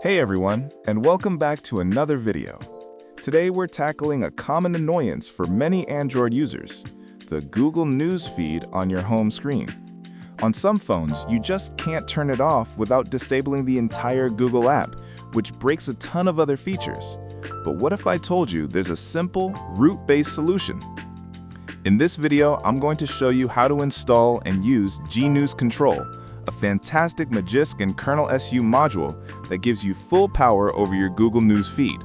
Hey everyone, and welcome back to another video. Today we're tackling a common annoyance for many Android users, the Google News feed on your home screen. On some phones, you just can't turn it off without disabling the entire Google app, which breaks a ton of other features. But what if I told you there's a simple, root-based solution? In this video, I'm going to show you how to install and use G-News Control, a fantastic Magisk and KernelSU module that gives you full power over your Google News feed.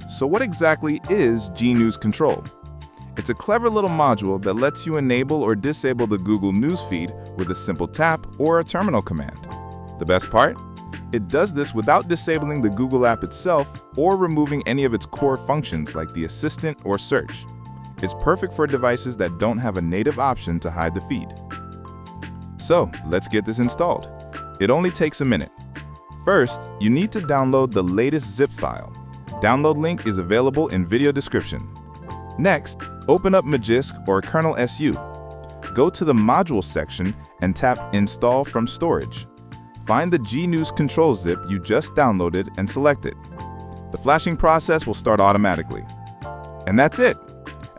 So what exactly is G-News Control? It's a clever little module that lets you enable or disable the Google News feed with a simple tap or a terminal command. The best part? It does this without disabling the Google app itself or removing any of its core functions like the Assistant or Search. It's perfect for devices that don't have a native option to hide the feed. So, let's get this installed. It only takes a minute. First, you need to download the latest zip file. Download link is available in video description. Next, open up Magisk or KernelSU. Go to the Module section and tap Install from Storage. Find the G-News Control zip you just downloaded and select it. The flashing process will start automatically. And that's it!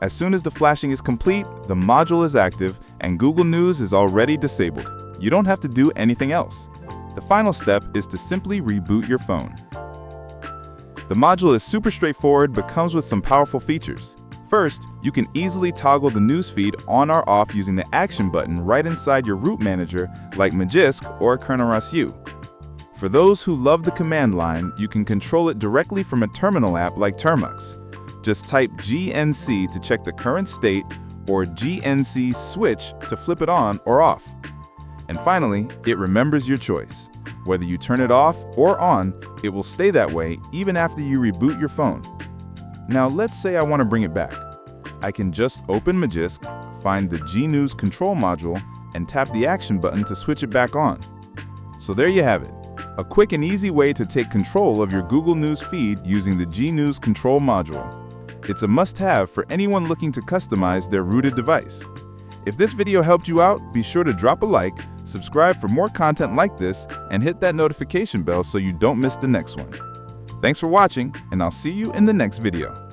As soon as the flashing is complete, the module is active and Google News is already disabled. You don't have to do anything else. The final step is to simply reboot your phone. The module is super straightforward but comes with some powerful features. First, you can easily toggle the newsfeed on or off using the Action button right inside your root manager like Magisk or KernelSU. For those who love the command line, you can control it directly from a terminal app like Termux. Just type GNC to check the current state or GNC switch to flip it on or off. And finally, it remembers your choice. Whether you turn it off or on, it will stay that way even after you reboot your phone. Now let's say I want to bring it back. I can just open Magisk, find the G-News Control Module, and tap the Action button to switch it back on. So there you have it. A quick and easy way to take control of your Google News feed using the G-News Control Module. It's a must-have for anyone looking to customize their rooted device. If this video helped you out, be sure to drop a like, subscribe for more content like this, and hit that notification bell so you don't miss the next one. Thanks for watching, and I'll see you in the next video.